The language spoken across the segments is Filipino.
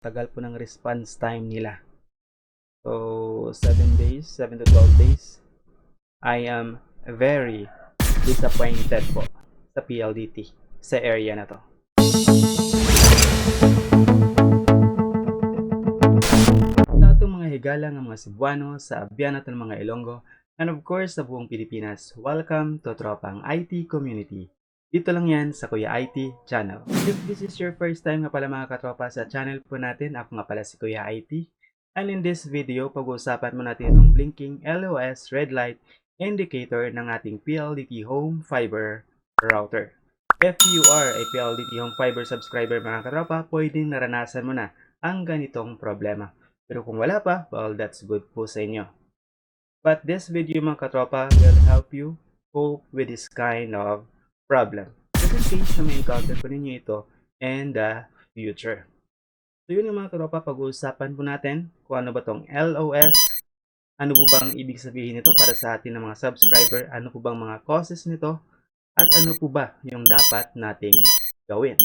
tagal po ng response time nila. So, 7 days, 7 to 12 days. I am very disappointed po sa PLDT, sa area na to. Sa atong mga higala ng mga Cebuano, sa Abian at ng mga Ilonggo, and of course sa buong Pilipinas, welcome to Tropang IT Community. Dito lang yan sa Kuya IT channel. If this is your first time nga pala mga katropa sa channel po natin, ako nga pala si Kuya IT. And in this video, pag-uusapan mo natin itong blinking LOS red light indicator ng ating PLDT Home Fibr router. If you are a PLDT Home Fibr subscriber mga katropa, pwedeng naranasan mo na ang ganitong problema. Pero kung wala pa, well, that's good po sa inyo. But this video mga katropa will help you cope with this kind of problem. Just in case na may encounter po ninyo ito in the future. So yun yung mga katropa, pag-uusapan po natin kung ano ba tong LOS, ano po bang ibig sabihin nito para sa atin ng mga subscriber, ano po bang mga causes nito, at ano po ba yung dapat nating gawin.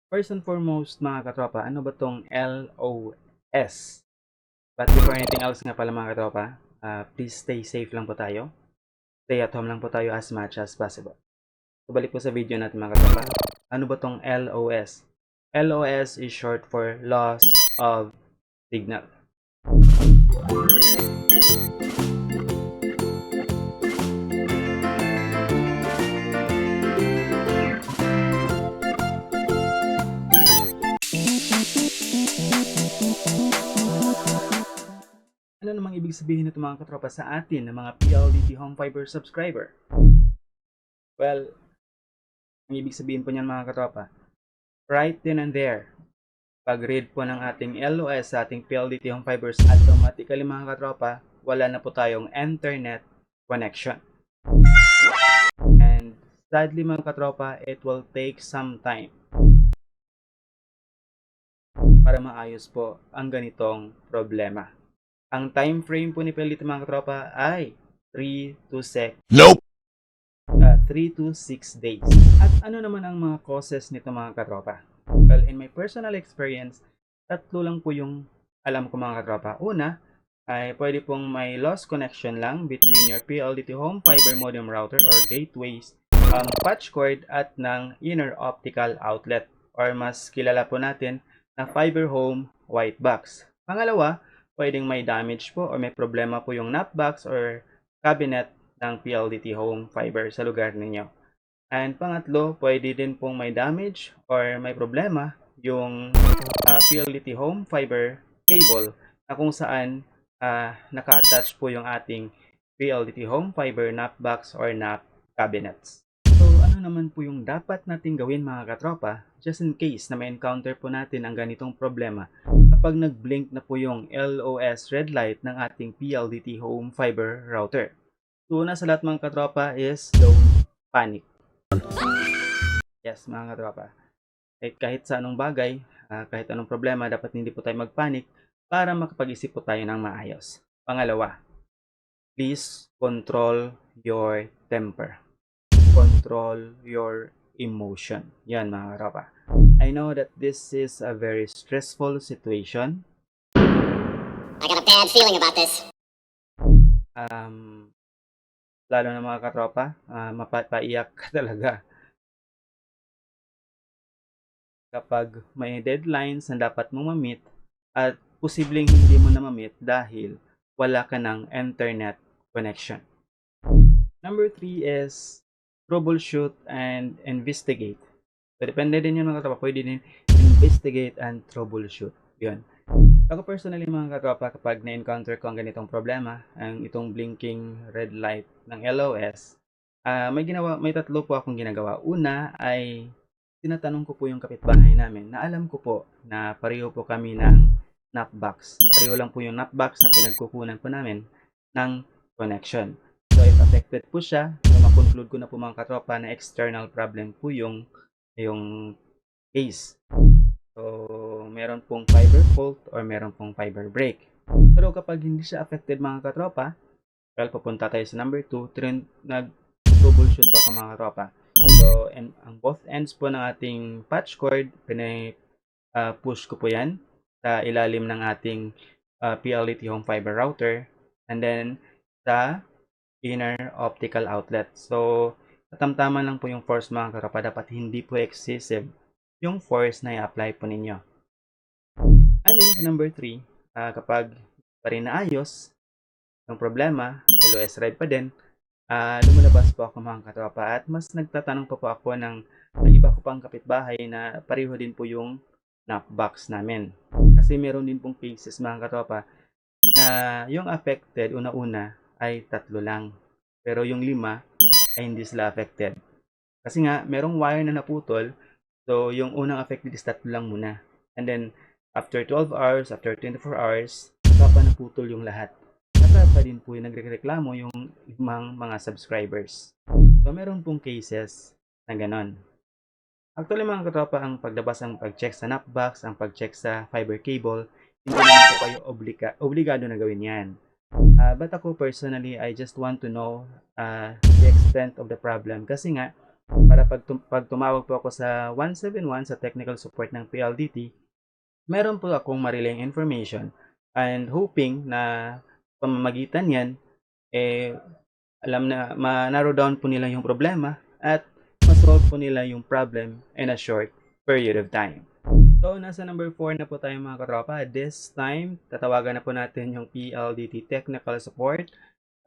First and foremost mga katropa, ano ba tong LOS? But before anything else nga pala mga katropa, please stay safe lang po tayo. Stay at home lang po tayo as much as possible. So, balik po sa video natin mga katropa. Ano ba tong LOS? LOS is short for loss of signal. Ano namang ibig sabihin nito mga katropa sa atin ng mga PLDT Home Fibr subscriber? Well, ang ibig sabihin po niyan mga katropa, right then and there, pag-read po ng ating LOS sa ating PLDT Home Fibrs, automatically mga katropa, wala na po tayong internet connection. And sadly mga katropa, it will take some time para maayos po ang ganitong problema. Ang time frame po ni PLDT mga katropa ay 3 to 6 days. At ano naman ang mga causes nito mga katropa? Well, in my personal experience, tatlo lang po yung alam ko mga katropa. Una, ay pwede pong may lost connection lang between your PLDT Home Fibr Modem router or gateways, patch cord at ng inner optical outlet or mas kilala po natin na Fiber Home white box. Pangalawa, pwedeng may damage po or may problema po yung NAP box or cabinet ng PLDT Home Fibr sa lugar ninyo. And pangatlo, pwede din pong may damage or may problema yung PLDT Home Fibr cable na kung saan naka-attach po yung ating PLDT Home Fibr NAP box or NAP cabinets. So ano naman po yung dapat nating gawin mga katropa just in case na may encounter po natin ang ganitong problema kapag nag-blink na po yung LOS red light ng ating PLDT Home Fibr router. So una sa lahat mga katropa is don't panic. Yes mga katropa. Kahit sa anong bagay, kahit anong problema, dapat hindi po tayo magpanik para makapag-isip po tayo ng maayos. Pangalawa, please control your temper. Control your emotion. Yan mga katropa. I know that this is a very stressful situation. I got a bad feeling about this. Lalo na mga katropa, mapapaiyak ka talaga kapag may deadlines na dapat mong ma-meet at posibleng hindi mo na ma-meet dahil wala ka ng internet connection. Number 3 is troubleshoot and investigate. So, depende din yun mga katropa, pwede din investigate and troubleshoot. Yun. Ako personally mga katropa, kapag na-encounter ko ang ganitong problema, ang itong blinking red light ng LOS, may tatlo po akong ginagawa. Una ay tinatanong ko po yung kapitbahay namin na alam ko po na pareho po kami ng NAP box. Pareho lang po yung NAP box na pinagkukunan po namin ng connection. So if affected po siya, so makonclude ko na po mga katropa na external problem po yung case. So meron pong fiber fault or meron pong fiber break. Pero kapag hindi siya affected mga katropa, well, pupunta tayo sa number 2, nag-troubleshoot po ako mga katropa. So, and ang both ends po ng ating patch cord, push ko po yan sa ilalim ng ating PLDT Home Fibr router, and then sa inner optical outlet. So, katamtaman lang po yung force mga katropa. Dapat hindi po excessive yung force na i-apply po ninyo. And then, sa number 3, kapag pa rin naayos yung problema, LOS red pa din, lumalabas po ako mga katropa at mas nagtatanong pa po ako ng iba ko pang kapitbahay na pareho din po yung knockbox namin. Kasi meron din pong cases mga katropa na yung affected una-una ay 3 lang. Pero yung 5 ay hindi sila affected. Kasi nga, merong wire na naputol. So, yung unang affected is 3 lang muna. And then, after 12 hours, after 24 hours, saka pa naputol yung lahat. Saka pa din po yung nagreklamo yung ibang mga subscribers. So, meron pong cases na ganon. Actually mga katropa, ang paglabas, ang pag-check sa knockbox, ang pag-check sa fiber cable, hindi naman po kayo obligado na gawin yan. But ako personally, I just want to know the extent of the problem. Kasi nga, para pag tumawag po ako sa 171 sa technical support ng PLDT, meron po akong marilaying information and hoping na pamamagitan yan, alam na, ma-narrow down po nila yung problema at ma-solve po nila yung problem in a short period of time. So, nasa number 4 na po tayo mga katropa. This time, tatawagan na po natin yung PLDT Technical Support.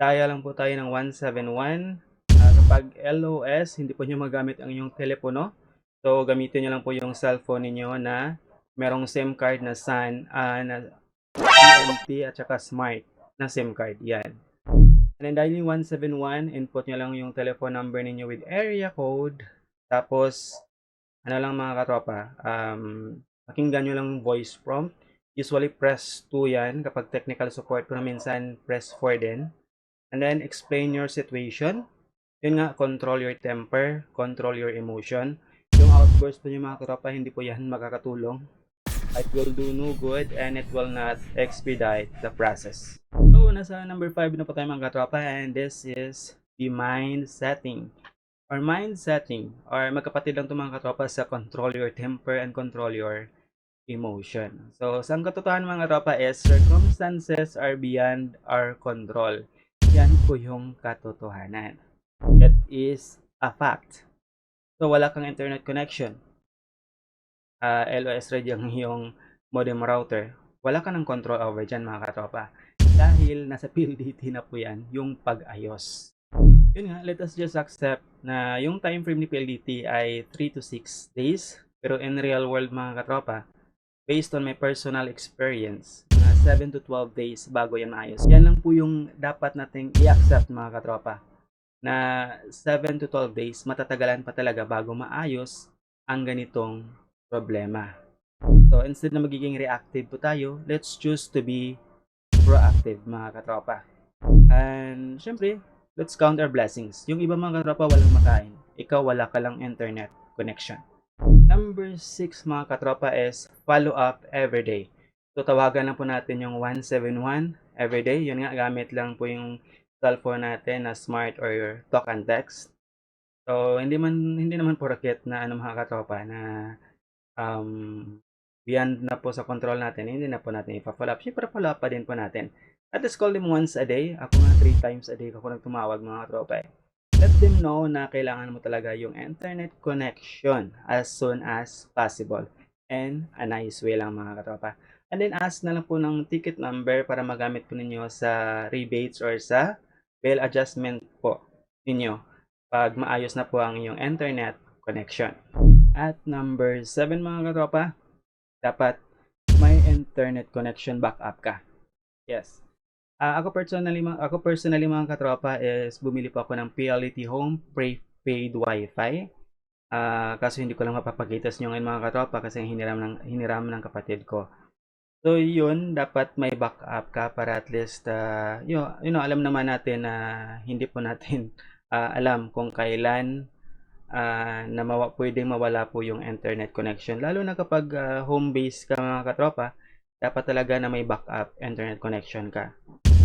Kaya lang po tayo ng 171. Kapag LOS, hindi po nyo magamit ang inyong telepono. So, gamitin nyo lang po yung cellphone niyo na merong SIM card na SAN, na PMT at saka Smart na SIM card. Yan. And then dialing 171, input nyo lang yung telephone number ninyo with area code. Tapos, ano lang mga katropa, pakinggan nyo lang voice prompt. Usually press 2 yan kapag technical support, pero minsan press 4 din. And then explain your situation. Yun nga, control your temper, control your emotion. Yung outburst po nyo mga katropa, hindi po yan makakatulong. It will do no good and it will not expedite the process. So, nasa number 5 na po tayo mga katropa, and this is the mind setting. Or mind setting, or magkapatid lang ito mga katropa sa control your temper and control your emotion. So, sa katotohanan mga katropa is circumstances are beyond our control. Yan po yung katotohanan. It is a fact. So, wala kang internet connection. LOS red yung modem router. Wala ka ng control over dyan mga katropa. Dahil nasa PLDT na po yan, yung pag-ayos. Yun nga, let us just accept na yung time frame ni PLDT ay 3 to 6 days. Pero in real world mga katropa, based on my personal experience, mga 7 to 12 days bago yan maayos. Yan lang po yung dapat nating i-accept mga katropa. Na 7 to 12 days, matatagalan pa talaga bago maayos ang ganitong problema. So, instead na magiging reactive po tayo, let's choose to be proactive mga katropa. And, syempre, let's count our blessings. Yung iba mga katropa walang makain. Ikaw wala ka lang internet connection. Number 6 mga katropa is follow up everyday. So, tawagan lang po natin yung 171 everyday. Yun nga, gamit lang po yung cellphone natin na smart or talk and text. So, hindi naman porket na mga katropa na beyond na po sa control natin, hindi na po natin ipa-follow up. Siyempre, follow up pa din po natin. At least call them once a day. Ako nga 3 times a day ako nagtumawag mga katropa. Let them know na kailangan mo talaga yung internet connection as soon as possible. And a nice way lang mga katropa. And then ask na lang po ng ticket number para magamit po ninyo sa rebates or sa bill adjustment po ninyo pag maayos na po ang inyong internet connection. At number 7 mga katropa, dapat may internet connection backup ka. Yes. Ako personally mga katropa is bumili po ako ng PLDT Home Prepaid Wi-Fi. Kaso hindi ko lang mapapakita sa inyo ngayon mga katropa kasi hiniram ng kapatid ko. So yun, dapat may backup ka para at least alam naman natin na hindi po natin alam kung kailan na pwedeng mawala po yung internet connection. Lalo na kapag home base ka mga katropa, dapat talaga na may backup internet connection ka.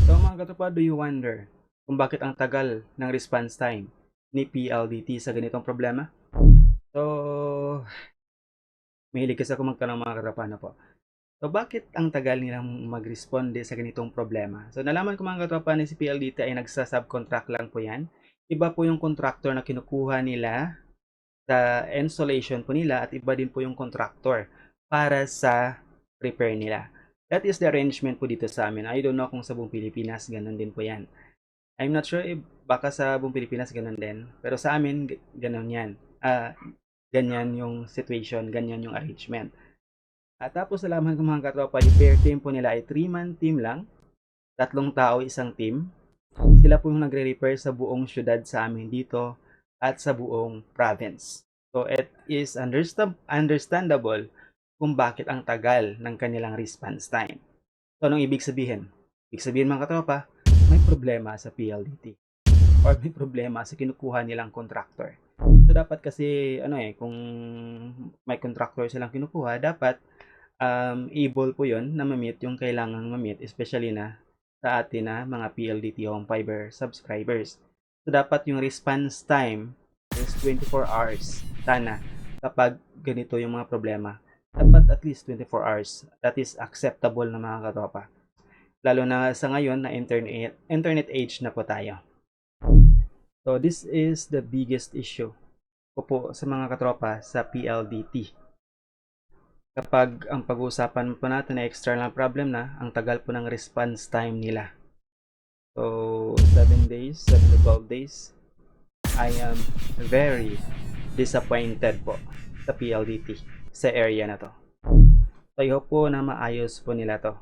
So mga katropa, do you wonder kung bakit ang tagal ng response time ni PLDT sa ganitong problema? So, mahilig kasi ako magtanong mga katropa na po. So, bakit ang tagal nilang mag-responde sa ganitong problema? So, nalaman ko mga katropa na si PLDT ay nagsa-subcontract lang po yan. Iba po yung contractor na kinukuha nila sa installation po nila at iba din po yung contractor para sa repair nila. That is the arrangement po dito sa amin. I don't know kung sa buong Pilipinas, ganun din po yan. I'm not sure if baka sa buong Pilipinas ganun din. Pero sa amin, ganun yan. Ganyan yung situation, ganyan yung arrangement. At tapos nalaman ko mga katropa, yung pair team po nila ay 3-man team lang. 3 tao isang team. Sila po yung nagre-repair sa buong syudad sa amin dito at sa buong province. So it is understandable kung bakit ang tagal ng kanilang response time. So anong ibig sabihin? Ibig sabihin mga katropa, may problema sa PLDT or may problema sa kinukuha nilang contractor. So dapat kasi kung may contractor silang kinukuha, dapat able po 'yon na ma-meet yung kailangang ma-meet, especially na sa atin na mga PLDT Home Fibr subscribers. So dapat yung response time is 24 hours. Sana kapag ganito yung mga problema, dapat at least 24 hours. That is acceptable na mga katropa. Lalo na sa ngayon na internet age na po tayo. So this is the biggest issue ko po sa mga katropa sa PLDT. Kapag ang pag-uusapan po natin ay external problem na, ang tagal po ng response time nila. So 7 days, 7 to 12 days. I am very disappointed po sa PLDT sa area na to. So I hope po na maayos po nila to.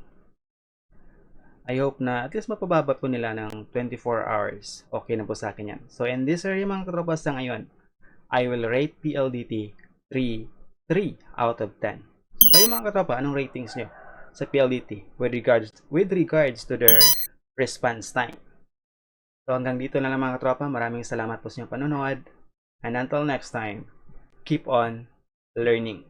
I hope na at least mapababa po nila ng 24 hours. Okay na po sa akin yan. So in this area mga katropa sa ngayon, I will rate PLDT 3 out of 10. Kayo mga katropa, anong ratings nyo sa PLDT with regards to their response time? So hanggang dito na lang mga katropa. Maraming salamat po sa inyong panonood. And until next time, keep on learning.